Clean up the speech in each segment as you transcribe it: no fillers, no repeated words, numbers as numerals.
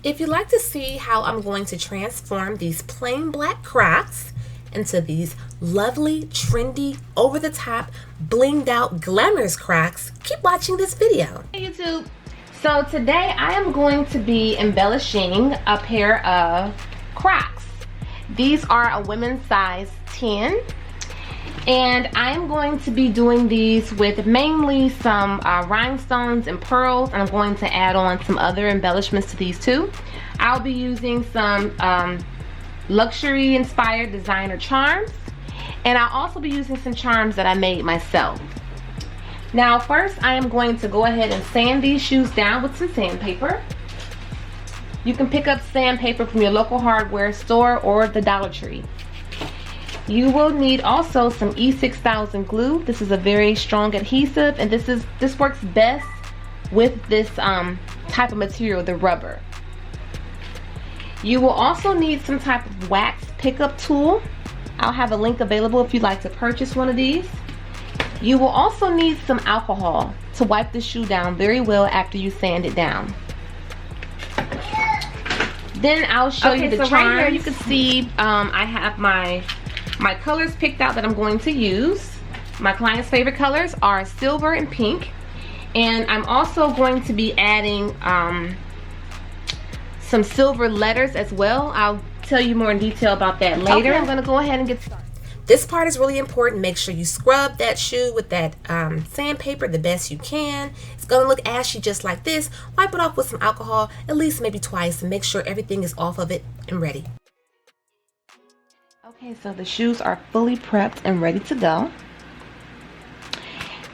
If you'd like to see how I'm going to transform these plain black Crocs into these lovely, trendy, over-the-top, blinged out, glamorous Crocs, keep watching this video. Hey YouTube. So today I am going to be embellishing a pair of Crocs. These are a women's size 10. And I am going to be doing these with mainly some rhinestones and pearls, and I'm going to add on some other embellishments to these too. I'll be using some luxury inspired designer charms, and I'll also be using some charms that I made myself. Now first I am going to go ahead and sand these shoes down with some sandpaper. You can pick up sandpaper from your local hardware store or the Dollar Tree. You will need also some E6000 glue. This is a very strong adhesive, and this works best with this type of material, the rubber. You will also need some type of wax pickup tool. I'll have a link available if you'd like to purchase one of these. You will also need some alcohol to wipe the shoe down very well after you sand it down. Then I'll show you the charms. Right here you can see I have my colors picked out that I'm going to use. My client's favorite colors are silver and pink, and I'm also going to be adding some silver letters as well. I'll tell you more in detail about that later. Okay, I'm gonna go ahead and get started. This part is really important. Make sure you scrub that shoe with that sandpaper the best you can. It's gonna look ashy just like this. Wipe it off with some alcohol at least maybe twice and make sure everything is off of it and ready. Okay, so the shoes are fully prepped and ready to go.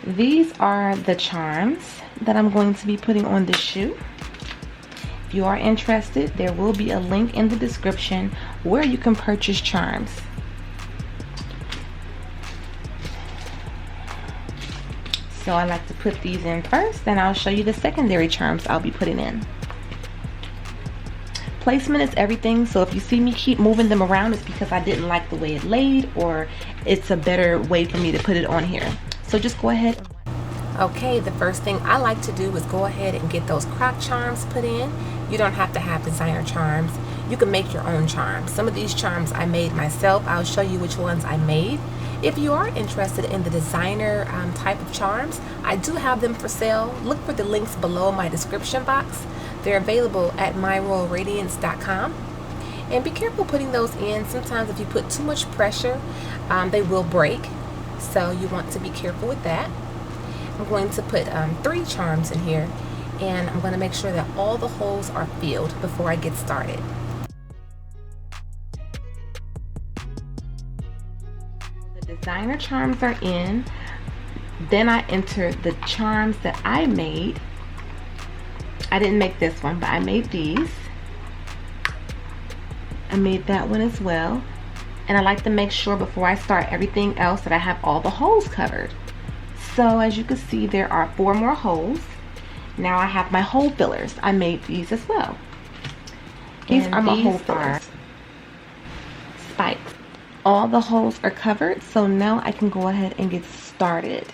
These are the charms that I'm going to be putting on this shoe. If you are interested, there will be a link in the description where you can purchase charms. So I like to put these in first, then I'll show you the secondary charms I'll be putting in. Placement is everything, so if you see me keep moving them around, it's because I didn't like the way it laid, or it's a better way for me to put it on here. So just go ahead. Okay, the first thing I like to do is go ahead and get those Croc charms put in. You don't have to have designer charms. You can make your own charms. Some of these charms I made myself. I'll show you which ones I made. If you are interested in the designer type of charms, I do have them for sale. Look for the links below my description box. They're available at myroyalradiance.com. And be careful putting those in. Sometimes if you put too much pressure, they will break. So you want to be careful with that. I'm going to put 3 charms in here, and I'm going to make sure that all the holes are filled before I get started. The designer charms are in. Then I enter the charms that I made. I didn't make this one, but I made these. I made that one as well. And I like to make sure before I start everything else that I have all the holes covered. So as you can see, there are 4 more holes. Now I have my hole fillers. I made these as well. These are my hole fillers. Spikes. All the holes are covered, so now I can go ahead and get started.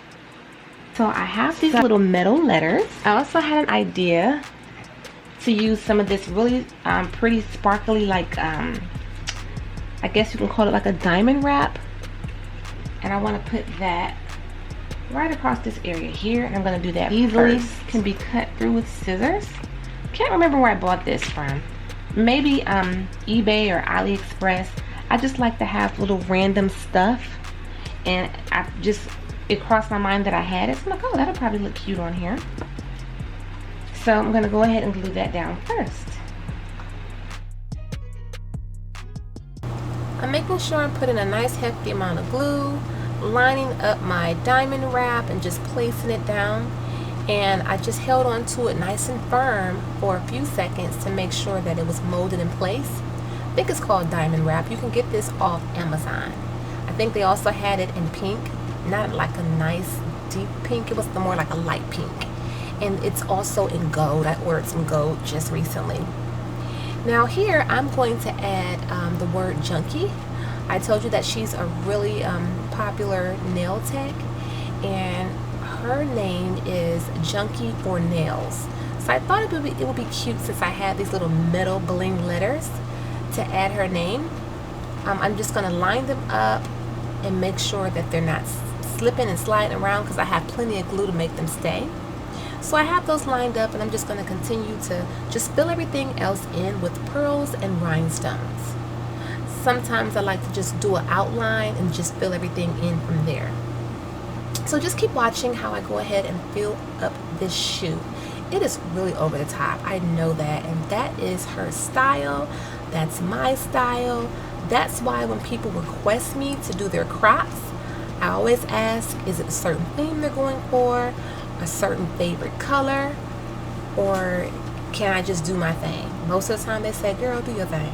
So I have these little metal letters. I also had an idea to use some of this really pretty sparkly, like I guess you can call it like a diamond wrap. And I want to put that right across this area here, and I'm going to do that easily. Can be cut through with scissors. Can't remember where I bought this from. Maybe eBay or AliExpress. I just like to have little random stuff, and it crossed my mind that I had it. So I'm like, oh, that'll probably look cute on here. So I'm going to go ahead and glue that down first. I'm making sure I'm putting a nice hefty amount of glue, lining up my diamond wrap and just placing it down. And I just held on to it nice and firm for a few seconds to make sure that it was molded in place. I think it's called diamond wrap. You can get this off Amazon. I think they also had it in pink. Not like a nice deep pink, it was more like a light pink. And it's also in gold. I ordered some gold just recently. Now here I'm going to add the word junkie. I told you that she's a really popular nail tech, and her name is Junkie for Nails. So I thought it would be cute, since I had these little metal bling letters, to add her name. I'm just going to line them up and make sure that they're not slipping and sliding around, because I have plenty of glue to make them stay. So I have those lined up, and I'm just going to continue to just fill everything else in with pearls and rhinestones. Sometimes I like to just do an outline and just fill everything in from there. So just keep watching how I go ahead and fill up this shoe. It is really over the top, I know that, and that is her style. That's my style. That's why when people request me to do their Crocs, I always ask, is it a certain theme they're going for, a certain favorite color, or can I just do my thing? Most of the time they say, girl, do your thing.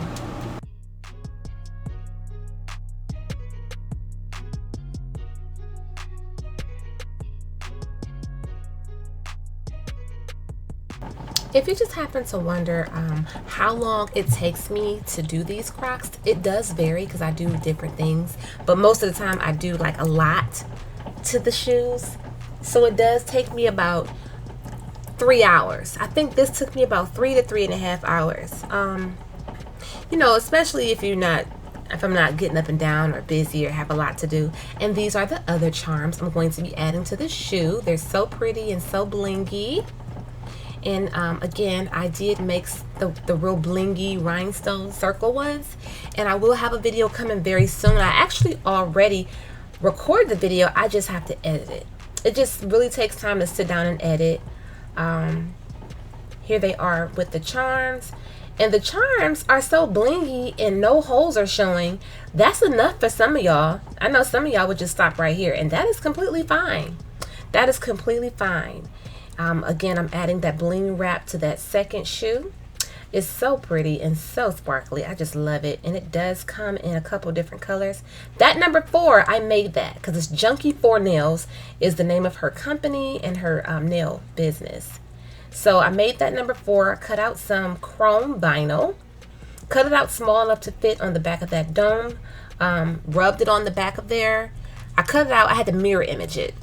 If you just happen to wonder how long it takes me to do these Crocs, it does vary because I do different things, but most of the time I do like a lot to the shoes. So it does take me about 3 hours. I think this took me about 3 to 3.5 hours. You know, especially if I'm not getting up and down or busy or have a lot to do. And these are the other charms I'm going to be adding to the shoe. They're so pretty and so blingy. And again, I did make the real blingy rhinestone circle ones, and I will have a video coming very soon. I actually already recorded the video. I just have to edit it. It just really takes time to sit down and edit. Here they are with the charms, and the charms are so blingy and no holes are showing. That's enough for some of y'all. I know some of y'all would just stop right here, and that is completely fine. That is completely fine. Again, I'm adding that bling wrap to that second shoe. It's so pretty and so sparkly. I just love it. And it does come in a couple different colors. That number 4, I made that because it's Junkie 4 Nails is the name of her company and her nail business. So I made that number 4, cut out some chrome vinyl, cut it out small enough to fit on the back of that dome, rubbed it on the back of there. I cut it out. I had to mirror image it.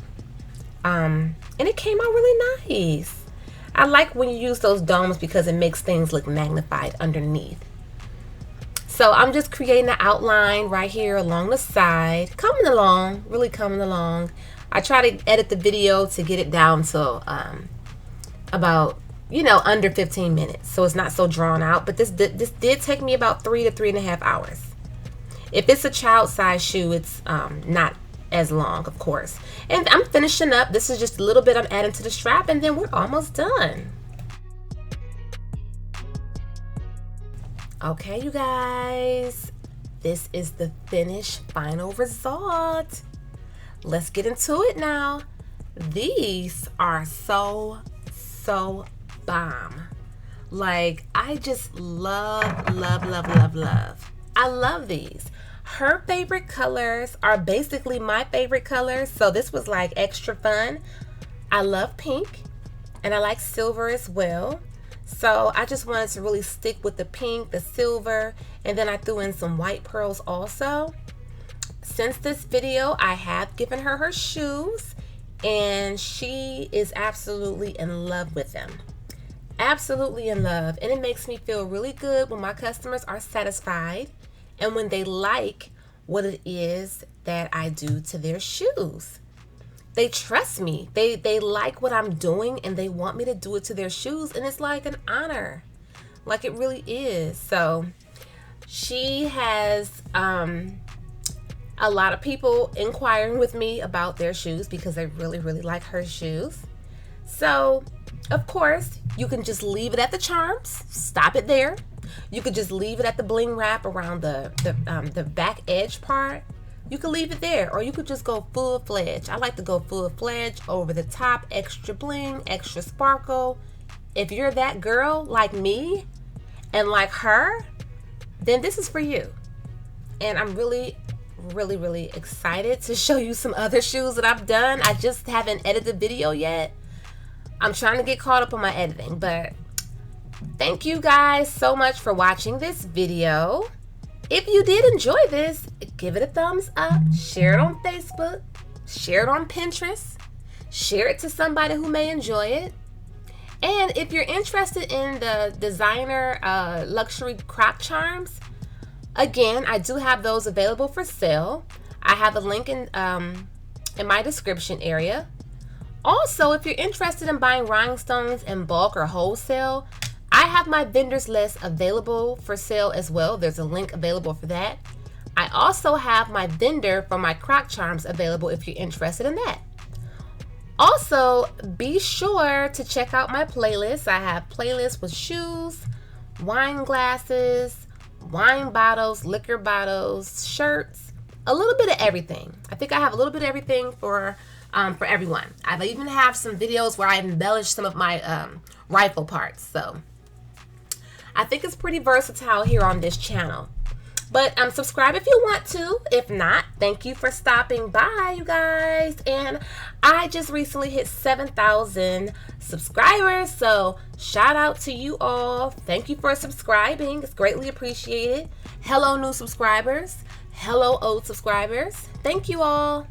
And it came out really nice. I like when you use those domes because it makes things look magnified underneath. So I'm just creating an outline right here along the side, coming along, really coming along. I try to edit the video to get it down to about, you know, under 15 minutes, so it's not so drawn out. But this did take me about 3 to 3.5 hours. If it's a child size shoe, it's not as long, of course. And I'm finishing up. This is just a little bit I'm adding to the strap, and then we're almost done. Okay, you guys, this is the finished final result. Let's get into it now. These are so bomb. Like, I just love. I love these. Her favorite colors are basically my favorite colors, so this was like extra fun. I love pink, and I like silver as well. So I just wanted to really stick with the pink, the silver, and then I threw in some white pearls also. Since this video, I have given her her shoes, and she is absolutely in love with them. Absolutely in love, and it makes me feel really good when my customers are satisfied and when they like what it is that I do to their shoes. They trust me. They like what I'm doing, and they want me to do it to their shoes, and it's like an honor. Like, it really is. So she has a lot of people inquiring with me about their shoes because they really like her shoes. So of course you can just leave it at the charms, stop it there. You could just leave it at the bling wrap around the back edge part. You could leave it there, or you could just go full-fledged. I like to go full-fledged, over the top, extra bling, extra sparkle. If you're that girl like me and like her, then this is for you. And I'm really excited to show you some other shoes that I've done. I just haven't edited the video yet. I'm trying to get caught up on my editing, but thank you guys so much for watching this video. If you did enjoy this, give it a thumbs up, share it on Facebook, share it on Pinterest, share it to somebody who may enjoy it. And if you're interested in the designer luxury croc charms, again, I do have those available for sale. I have a link in my description area. Also, if you're interested in buying rhinestones in bulk or wholesale, I have my vendors list available for sale as well. There's a link available for that. I also have my vendor for my croc charms available if you're interested in that. Also, be sure to check out my playlist. I have playlists with shoes, wine glasses, wine bottles, liquor bottles, shirts, a little bit of everything. I think I have a little bit of everything for everyone. I even have some videos where I embellish some of my rifle parts. So I think it's pretty versatile here on this channel. But subscribe if you want to. If not, thank you for stopping by, you guys. And I just recently hit 7,000 subscribers. So shout out to you all. Thank you for subscribing. It's greatly appreciated. Hello, new subscribers. Hello, old subscribers. Thank you all.